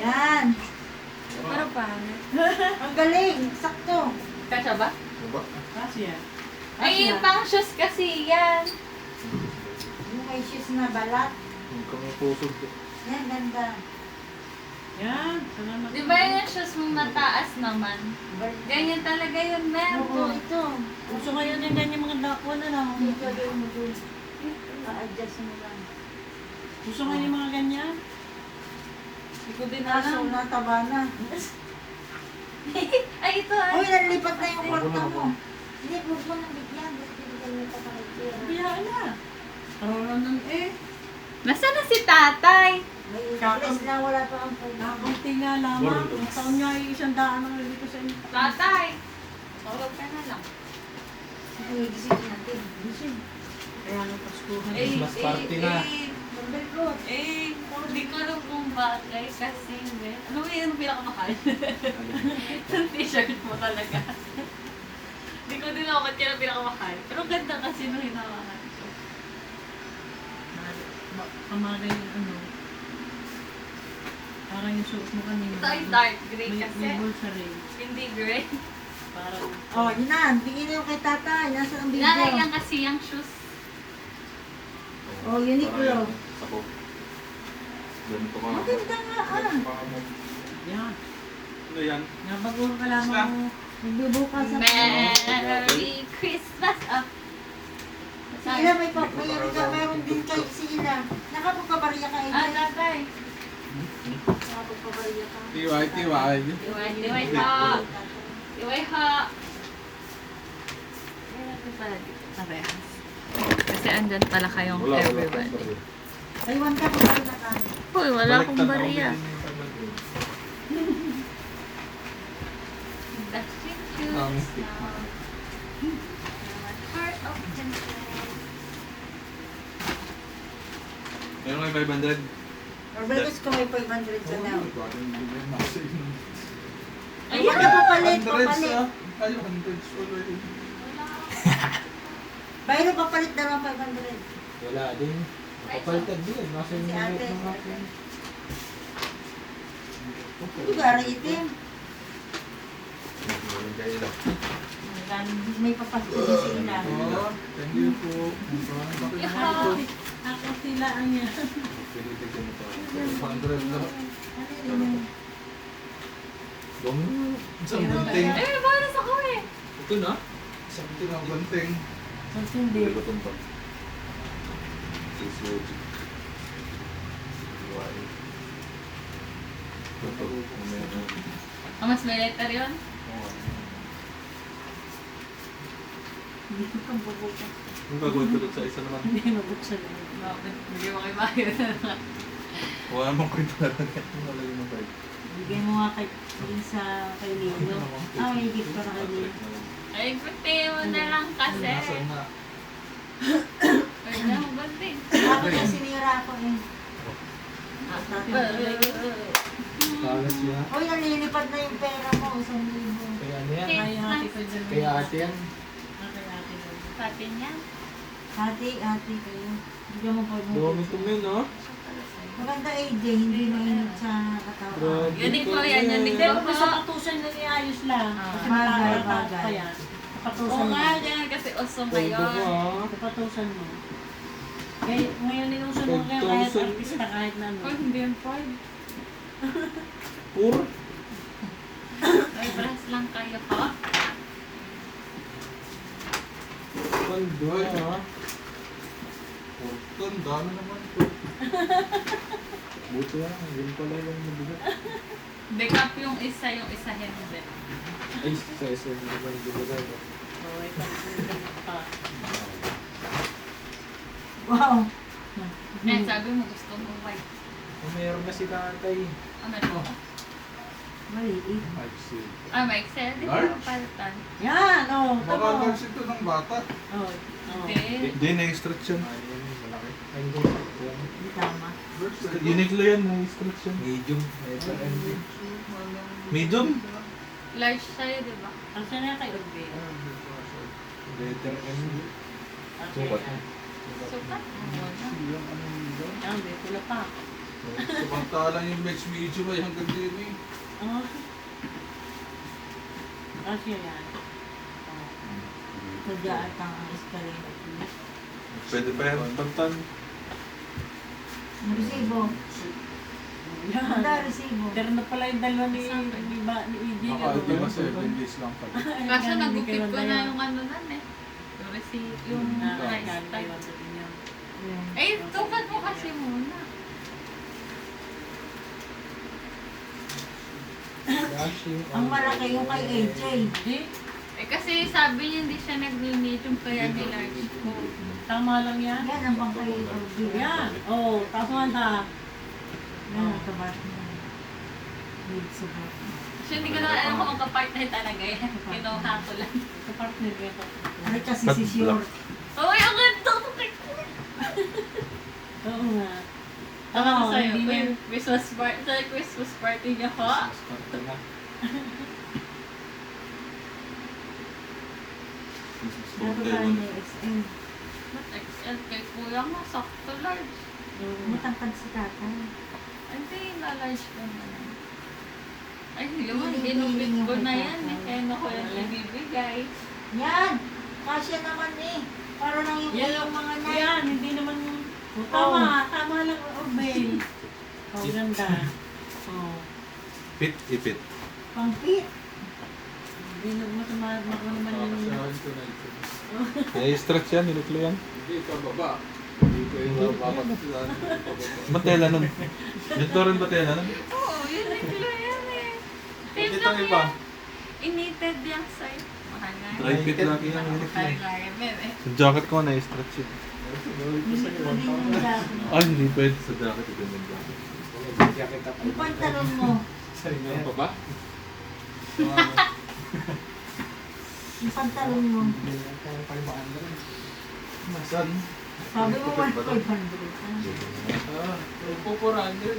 Yan. Pero paano? Ang galing. Sakto. Kasya ba? Diba? Kasya. Ay, pang shoes kasi yan. Yung may shoes na balat. Yung kami pusog. Yan, ganda. Yan. Salamat. Di ba yung shoes mo mataas naman? Ganyan talaga yun, Oo, meron. ito. Gusto ngayon yung ganyan mga dako na lang. Ito gawin mo dun. Pa-adjust mo lang. Gusto ngayon yung mga ganyan. Hindi ko din Kaso alam. nataba na. Ay, ito ah. Uy, nalipat na yung kwarto mo. Hindi, huwag mo nang bigyan. Gusto ko nalipat na kayo. Biyaan na. Karoon nun eh. Nasaan na si tatay? May interest na wala pa ang pwede. Nakakunti nga lamang. Ang taon niya ay 100 ang dito sa inyo. Tatay! Tulog ka na lang. Ay, gising natin. Gising. Kaya nung Paskuhan. Christmas party na. Pagbalot. Hindi ko alam kung bagay kasi, ano ba yung pinakamahal? Yung t-shirt mo talaga. Hindi ko din ako kaya pinakamahal. Pero ganda kasi nung hinawakan ko. Kamagay yung ano. Parang yung suot mo kanina. Ito ay dark gray May kasi. bulsa rin. Hindi gray. Parang. Oh, yun na. Bigyan niyo kay tatay. Nasa ang video. Lalagyan kasi yung shoes. Oh, Uniqlo. Sako. Ganito ka. Maganda nga Yan. Ano yan? Nabago ka lamang. Magbubukas sa Merry Christmas! Oh. Si Ila may mayroon din kay si Ila. Nakapagpabariya ka Ah, Ila. tatay. Nakapagpabariya ka. Tiwai. Diway ha. Diway ha. Ay, natin pala dito. Parehas. Kasi andyan pala kayong everybody. Aywan ka kung bariya ka. Uy, wala akong bariya. That's it, shoes. Heart of content. Meron may 500. Or bakit ko may 500 ka na? Ay, Ay, wala papalit. Ay, hundreds already. Bayro papalit na lang 500. Wala din. Kapalitan din. Nasa yung Si ate. mga akin. Ito gari itim. May papalit din si Ila. Oh, thank you po. Ako sila ang yan. Pinitigyan mo pa. 100 lang. Dong. Isang gunting. Ay, may bonus ako eh. Ito na. Isang gunting. Santindi. Hindi ko tumpa. Logic. Why? Ito. Oh, mas may letter yun? Hindi ko kang bubukas. Ang gagawin ko doon sa isa naman. Hindi mabuksan yun. Bakit? Hindi mo kayo bayad. Wala mong kwento na lang. Wala yung mabay. Bigay mo nga kay sa kay Lino. Ah, may gift pa na kay Lino. Ay, buti mo na lang kasi. Nasaan na? Ay, na mo buti. Ako na sinira ko eh. Kalas niya. Uy, nalilipad na yung pera mo. 1,000. Kaya ano yan? Kaya ate ko dyan. Kaya ate yan. Kaya ate ko. Pati niya. Ate kayo. Bigyan mo po Dumi ko yun, no? Maganda AJ, hindi mainit sa katawan. Grabe. Uniqlo yan, Hindi, Uniqlo. kung sa patusan na niayos lang. Kasi Bagay, matataas bagay. pa yan. Oo Patusan mo. nga, yan kasi uso Todo ngayon. ko, ah. Patusan mo. Kaya ngayon inusunod nga kahit 5,000. artista kahit na ano. Oh, hindi yung 5. Puro. Ay, brass lang kayo, ha? Pandoy, ha? Ito, ang dami naman ito. Buti yan. Yun pala yung mabigat. Backup yung isa hindi. Ay, sa naman bigat. Oh, ito. Pa. Wow. Yan, sabi mo gusto mo white. Mayroon na si tatay. Ano ito? Maliit. Ah, may Excel. Di ba Large? palitan? Yan, oh. Baka Tama. large ito ng bata. Oh, oh. Hindi. Hindi, na-stretch yan. Ay, yan, malaki. Ay, hindi. Yan. Hindi tama. Uniqlo yan, na-stretch yan. Medium. Ito, MD. Medium? Large sa'yo, di ba? Ang sana kay Ugbe. Letter MD. Okay. Sukat. Sukat? Yan, dito na pa. Samantalang yung match medyo ay hanggang din eh. Oh. Kasi yan. Sadya at ang escalator. Pwede pa yan. Tantan. Resibo. Yan. Handa, resibo. Pero na pala yung dalawa ni EJ. Naka-ID mo 7 days lang pala. Kaso nagupit ko na yung ano nan eh. Yung receipt, yung price tag. Eh, tukat mo kasi muna. Dashing Ang malaki yung kay AJ. Hindi. Eh kasi sabi niya hindi siya nag-medium kaya nilarge ko. Tama lang yan. Yan ang pang kay AJ. Yan. Oh, tama na. Yan ang kabat niya. With support. Kasi hindi ko na alam kung magka-partner talaga yan. Kinuha ko lang. Kapartner ko ito. Ano kasi si Short? Uy, ang ganda ko kay Oo nga. Ano sa'yo? hindi Uy, na. Christmas party. Sa Christmas party niya ko. Dato tayo ni SM. Ba't XL kay kuya nga? Sakto large. Matangkad si tatay. Hindi, na-large ko na lang. Ay, yun. Piling-piling Inupit yung ko na kay yan. Eh. tatay. Kaya na ko yung ibibigay. Yan! Kasya naman eh. Para lang yung Yan. yung mga night. Yan, hindi naman yung... Tama, tama lang ang obey. Oh, ganda. Oh. Pit, ipit. Pang-fit. Hindi naman naman yung... I-stretch yan, niluklo yan. Hindi ka baba. Hindi ko yung baba. Ba't tela nun? Dito rin ba tela nun? Oo, yun ang kilo yan eh. Tape Dito lang ang iba. yan. Inited yung side. Mahal nga. Dry fit lagi yan. Mahal nga yan eh. Sa jacket ko na-stretch yun. Hindi yung jacket. Ay, hindi pwede sa jacket. Ito yung jacket. Yung pantalon mo. Meron pa ba? Yung pantalon mo. Masan? Sabi mo 1,500. Upo 400.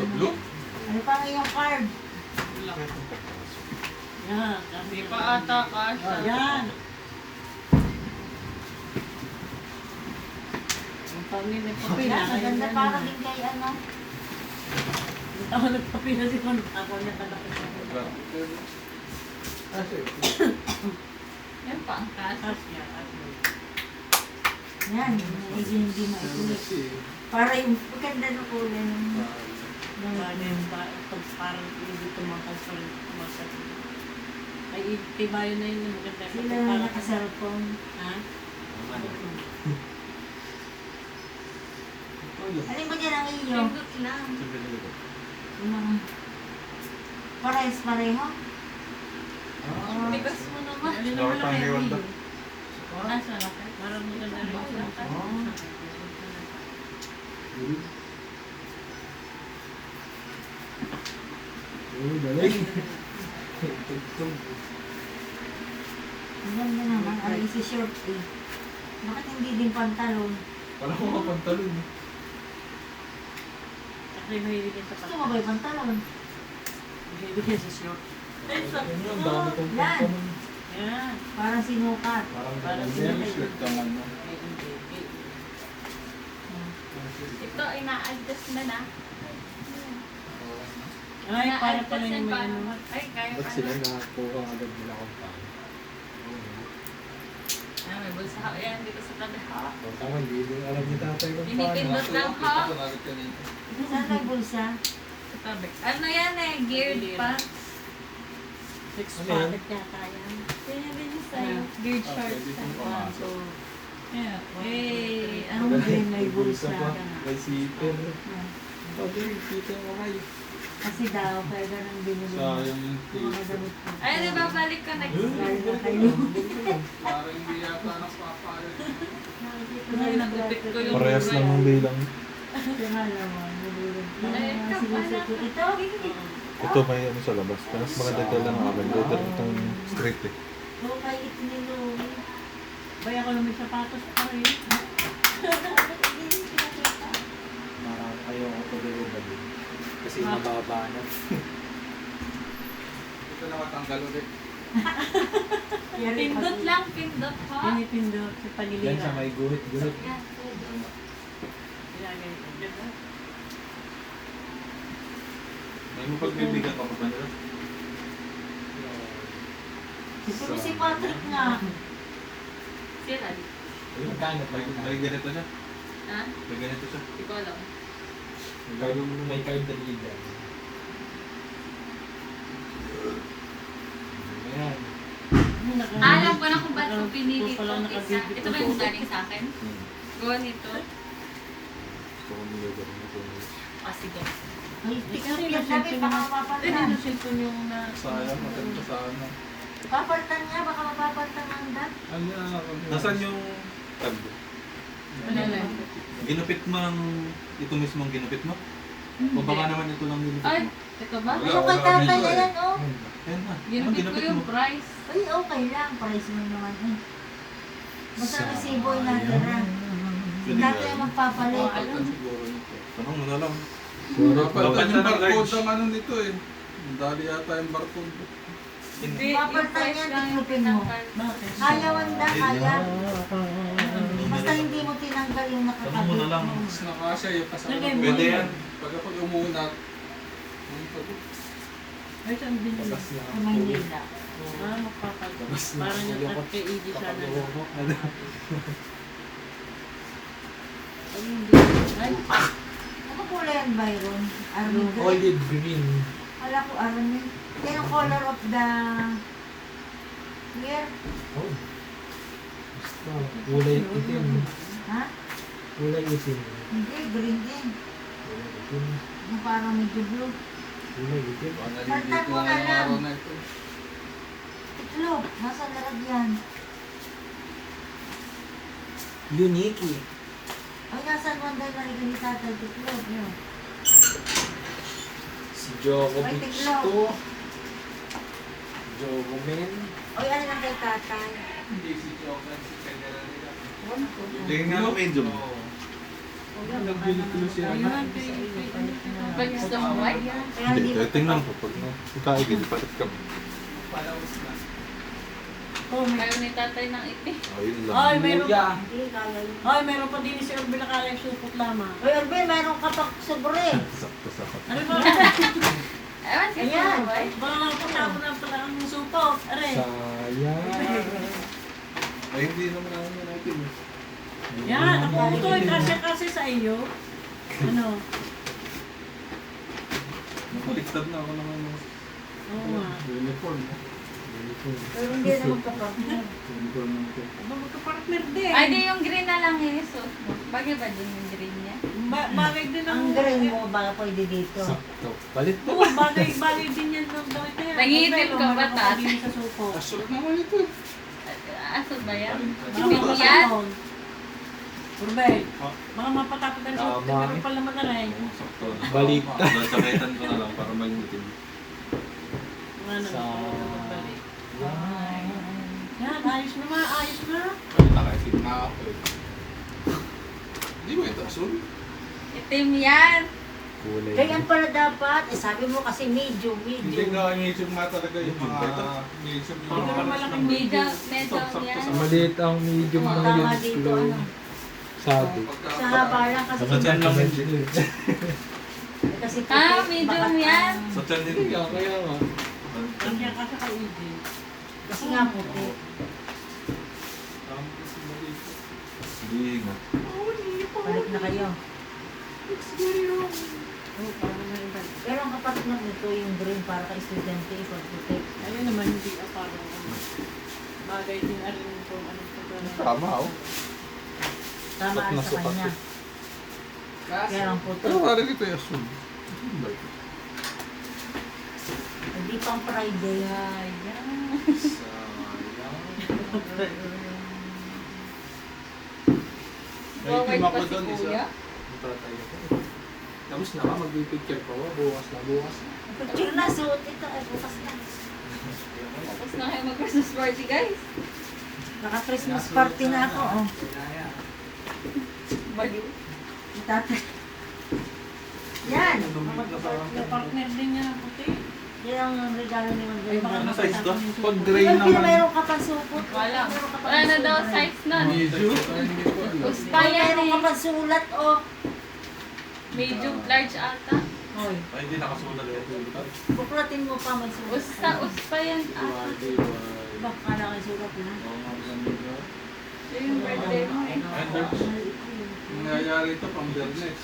Blue? Ano pa nga yung card? Yan. Hindi pa ata kasha. Yan. Ang pangin nagpapila. Yan, maganda para din kay ano. Ang tao nagpapila si Juan. Ako niya kalaki sa mga. Yan pa ang kasha. Asya, asya. Yan, hindi maikulit. Para yung maganda ng kulay ng... Pag parang hindi tumakas pa rin tumakas. Ay, tibayo na yun. Maganda. Sila na naka-cellphone. Ha? Alin ba dyan ang iyo? Pindot lang. Yung mga... Parehas pareho? Bigas mo naman. Ano Dapat naman ang ang iwan ba? Asa na ka? Parang maganda rin siya. Ang ganda naman. Ay, isi short eh. Bakit hindi din pantalon? Parang mga pantalon. Kasi mahilig yan sa Gusto mo ba yung pantalon? Mahilig yan sa short. Ay, sakto. Ang dami kong Yan. pantalon. Yan. Parang sinukat. Parang Parang ganyan. sila. Shirt ka man. Ito, ina-adjust na na. Ay, para pala Na-adjust yung yan may para- ano. Ay, kaya Ba't pa sila na. nakakuha agad nila kung paano? Ah, may bulsa ako yan dito sa tabi ha. Kung tama, hindi din alam ni tatay kung paano. Pinipindot lang ha. Saan may bulsa? Sa tabi. Ano yan eh, geared pants. Six Ano pack. yan? Yata yan. Kaya din yung sa'yo. Geared Ah, shorts. pwede pong One, pumasok. two. Yeah. Hey, Ang ano? din may bulsa. pa. May zipper. Ah. Pwede, kita mo kayo. Kasi daw, kaya ganun binili mo. Sayang yung Yung mga damit ko. Ay, di ba balik ko next Lalo week? na kayo. Parang hindi yata nakapapalo. Ay, nagupit ko yung Parehas lang ng bilang. Kaya nga naman, nalulog. Ay, ito pala. Ito? Ito may ano sa labas. Mas maganda tela ng akin. Ito itong straight eh. Oo, kaya ito ni Louie. Bay, ako lang may sapatos pa rin. Parang ayaw ko pag-iba din. Kasi mababa na. Ito na matanggal ulit. Pindot lang, pindot ha. Pinipindot sa Yan sa pagiliran. may guhit-guhit. Yan. Ginagay ko. Diba? May mapagbibigyan ka pa ba nila? Pero si Patrick nga. Sira. Ayun, may ganito siya. Ha? May ganito siya. Hindi ko alam. May card na leader. Ayan. Alam ko na kung ba't ko pinili Ito pala itong isa. nakabibig Ito ba yung galing sa akin? Hmm. Gawa nito. Gusto ko nilagyan ito. Ah, sige. Ay, tikap yan sabi, baka Pwede mapapalitan. na cellphone yung na... Sayang, maganda sana. Papalitan niya, baka mapapalitan ang dat. Nasaan yung tag? Wala lang. Ginupit mo ng ito mismo ang ginupit mo? O baka naman ito lang ginupit Ay, mo? ito ba? Ano kay tatay na yan, oh? Ayan na. Ginupit ko yung price. Ay, okay lang. Price mo naman eh. Basta resibo yung natira. Si tatay ang magpapalit. Tanong mo na lang. Napalitan yung Dapat na barcode large. ang ano nito eh. Dali yata yung barcode. Hindi, Papalitan yan, tiklopin mo. Bakit? Kaya, Wanda, kaya. Basta Hindi. hindi mo tinanggal yung Tanong mo na lang. Mas nakasya yung kasama Lagay ko. mo. Pwede yan. Pag ako umunat, Ay, saan din yun? Labas na Sa ang Maynila. Ah, magpapag. Labas na Parang ang yung ako. at kay Iggy sana. Kapag Ay, hindi. Ay, Ano kulay yan, Byron? Army green? Olive green. Wala ko army. Yan ang color of the year. Oh. Basta, kulay itim. Ha? Kulay itim. Hindi, green din. Kulay itim. Yung parang medyo blue. Kulay itim. Palitan mo na lang. araw na ito. Itlog, nasa laragyan. Unique. Ay, nasa Wanda na rin ni tatay. Itlog, yun. Si Joko Ay, Beach tiklaw. to. Joko Men. Ay, ano lang kay tatay? Hindi si Joker, si General nila. Tingin nga ako medium. Nagbili ko na siya. ayun. Pag gusto mo, white? Kaya Hindi, hindi tingnan ko pag ikaigil, palit ka. Palaos na. Oh, may... Ayaw ni tatay ng itim. Ayun lang. Ay, meron pa. Luya. Hindi, kaya yun. Ay, meron pa din si Orbe na kaya supot lamang. Uy, Orbe, mayroon ka pa sobre. Sakto. Ano ba? Ewan, kasi Ayan. mo, white? Baka napatapon na pala ang supot. Are. Sayang. Ay, hindi naman ako natin. Yan, ako ito ay kasi sa iyo. Ano? Napaliktad na ako naman. Oo nga. Uniform. Pero hindi naman kapag. Uniform ng ito. Aba, magka-partner din. Ay, di yung green na lang yung isuot mo. Bagay ba din yung green niya? Bagay din ang... Ang green mo, baka pwede dito. Sakto. Palit Oo, bagay din yan ng damit na yan. Nangiitim ka ba, Meron Tat? din sa supot. Asol naman ito. Asod ba yan? Ano Pink ba yan? Urbe, baka mapatapos ang supot. Tama. Meron pala naman na rin. Sakto. Baliktad. Sakitan ko na lang para mag-itim. Ano, Sa... balik. Yan, ayos na. Nakasip na ako eh. Hindi ba ito asol? Itim yan. Kulay. Ganyan pala dapat. Eh, sabi mo kasi medium. Hindi nga medium nga talaga yung mga medium yung Hindi mga naman alas malaking ng Medyo, medium. medyo yan. Maliit ang medium Oo, ng tama Uniqlo. dito, ano. Sabi. Sa haba lang kasi. Sa tiyan lang. Kasi Ah, puti, medium bakat yan. ang- Sa tiyan din. Kaya nga. Kanya ka sa kaibig. Kasi nga puti. Hindi nga. Balik na kayo. Oo, parang na iba. Pero ang kapatid na nito yung green para ka estudyante, ipag puti. Ayun naman, hindi parang ano. Bagay din arin kung anong pagkakaroon. Tama oh. Tama Sukat na sa sukat kanya. eh. Kaya ang puti. Pero parang ito yung asol. Ano ba ito? Hindi pang Friday. Ayan. May White team pa ako si doon isa. kuya. Tatay ako. Tapos na ka, mag-picture pa ako. Bukas na. Picture na, suot ito. Ay, bukas na. Tapos na kayo mag-Christmas party, guys. Naka-Christmas party na ako. Oh. Baliw. Tatay. Yan. Yung partner din niya ng puti. Yan ang regalo ni Ay, baka Magdalena. Ano size to? mapatapon yung Pag supot. gray Pero naman. mayroon ka pang supot. Wala. Mayroon ka pang Wala na daw sulat. size nun. Medium? Ay, hindi ko alam. Gusto Ay, yan mayroon ka eh. pang sulat, oh. Medium, large ata. Hoy. Ay, hindi nakasulat ito. Buklatin mo pa, may sulat. Uspa yan ata. Baka kala kay sulat na. Ito yung birthday mo eh. Anders. Nangyayari ito pang Bernes.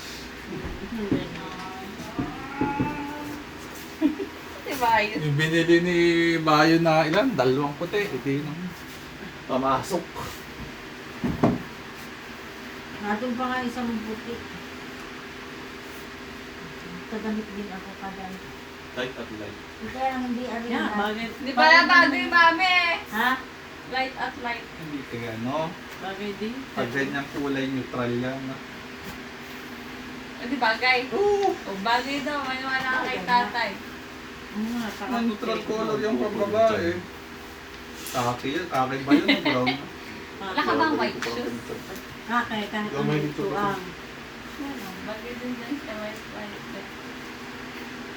Diba yun? Yung binili ni Bayo na ilan? 2 puti. Hindi nang pamasok. Natun pa nga isang buti. Tagamit din ako kada. Light at light. Kaya lang hindi arin Yeah, na. bagay. Di ba na bago yung mami? Ha? Light at light. Hindi kaya no? Bagay din. Pag ganyang kulay neutral yan. O di bagay? Oo. O bagay daw, maniwala ka kay tatay. Neutral color yung pambabae. Kaki yun. Kaki ba yun? Brown. Wala ka bang white shoes? Kahit Gamay ano dito ito kasi. ang. Ano, bagay din dyan sa white white.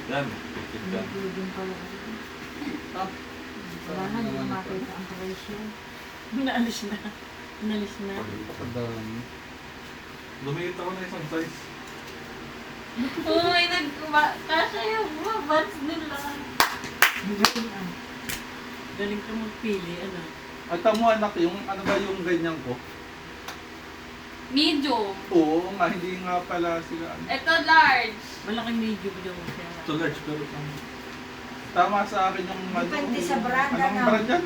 Yan, pipit yan. Nagdudin pala ako. Ah. Wala na, hindi ko makita ang presyo. Naalis na. Nalis na. Pagkadami. Lumikit ako na isang size. Uy, kasha yung mga buds nila. Ang galing ah. Galing ka magpili, ano. At mo anak, yung ano ba yung ganyan ko? Medium. Oo nga, hindi nga pala sila. Ano. Ito large. Malaking medyo ba yung siya? Ito large pero ano. Tama sa akin yung ano. Depende sa brand, Anong ano? brand yan?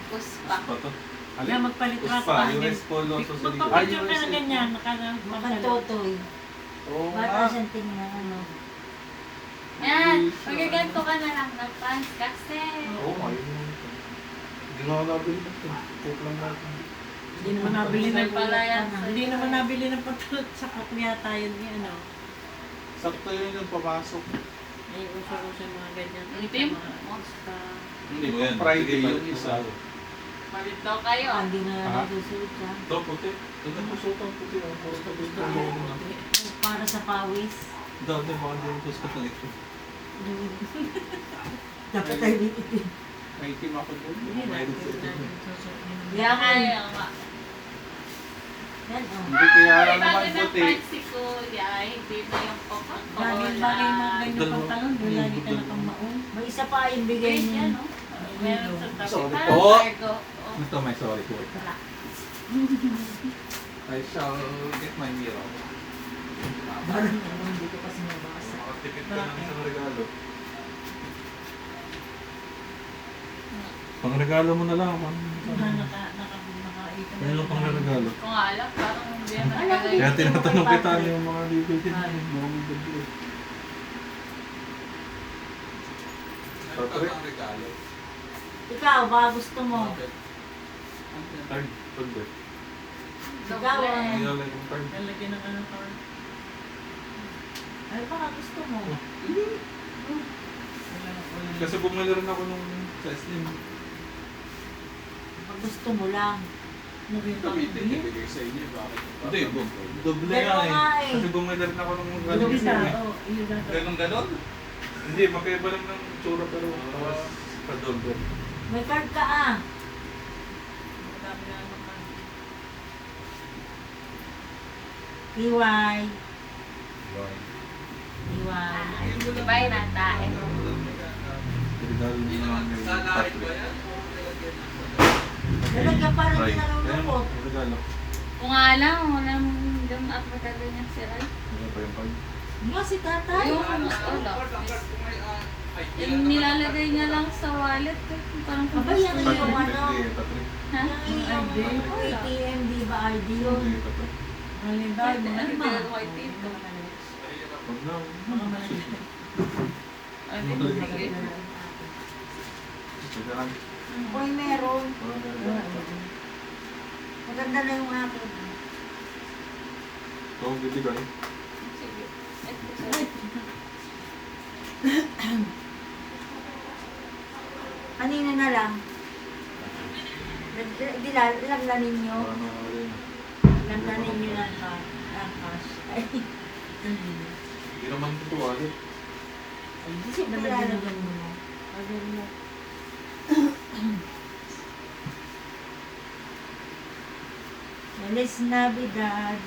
Uspa. Pa to. Kaya magpalit ka Uspa, US Polo sa Saligo. Magpapicture ka na USA. ganyan. Makantotoy. Oo Bata nga. siyang tingnan ano. Yan. Magaganto ka na lang ng pants kasi. Oo, ayun yung ito. Hindi nga ako nabili ito. Coke lang natin. Hindi naman nabili ng Pala yan. Hindi naman nabili ng patulot sa kakya tayo ni ano. Sakto yun yung papasok. Ay, uso-uso yung mga ganyan. Ang itim? Hindi Ito ko yan, Friday sige, yung balik isa. ko. Malit daw kayo. Ah, hindi na Ha? nasusuot ka. Ito, puti. Ito na puso ang puti. Ang puro sa puti. Para sa pawis. Dati baka din ito sa ito. Dapat tayo itim. May team ako doon. Hindi na. Mayroon sa ito. Yaman. Kaya nga. Yan oh. Hindi kaya Ay, lang bago naman ng puti. pants si Kuya, hindi na yung Coca-Cola. Bagay-bagay mga ganyan Dalawa. pantalon. Doon lagi ka nakamaon. May isa pa yung bigay Great niya. yan, no? Meron sa tabi. Sorry Parang po. cargo. Oh. Ito may sorry po. Wala. I shall get my mirror. Parang ano, hindi ko kasi nabasa. Makatipid ka ng isang regalo. Pang regalo mo na lang. Nakaipon. Kaya lang pang regalo. Kung alam, parang hindi yan Alam, nakalagay. Kaya tinatanong kita yung mga bibigyan mo. Mga bibigyan. Patrick? regalo. Ikaw, baka gusto mo. Card. Card ba? Ikaw, Doble. Hindi na lang yung card. Lalagyan ng ano card. Ano baka gusto mo? Kasi bumili rin ako nung sa SM. Pag gusto mo lang. Gamitin ibigay sa inyo. Bakit? Hindi, doble Pero nga nga eh. eh. Kasi bumili rin ako nung Yung galing isa, sa SM. oh, yun na. Ganon? Hindi, magkaiba lang ng tsura pero tawas pa-doble. May card ka ah. Madami na ano ka. Iway. Iway. Diba yun ang tae? Regalo niya naman kay Patrick. Lalagyan pa rin Right. din ang Ayan, lulukot. regalo. Kung alam, walang yung at magaganyan si Ray. Ano pa yung card? Nga si tatay. Yung ano, wala. Yung nilalagay niya lang sa wallet. Parang kung Abay, yan gusto yung niya. ano. Hindi, Patrick. Ha? Yung ATM, di ba ID yun? Hindi, Patrick. Halimbawa, Ano, mga ano, lima. white dito. Huwag na. Mga malaki. Ano, sige. Sige lang. Uy, meron. Wala na regalo. Maganda na yung akin. Ito ang bibigay. Sige. Ito, sorry. Kanina na lang. Laglanin nyo. Wala na rin. Laglanin nyo lang ka. Cash. Ay, Hindi naman ito wallet. hindi siya lalagyan mo na. Order mo. Feliz Navidad.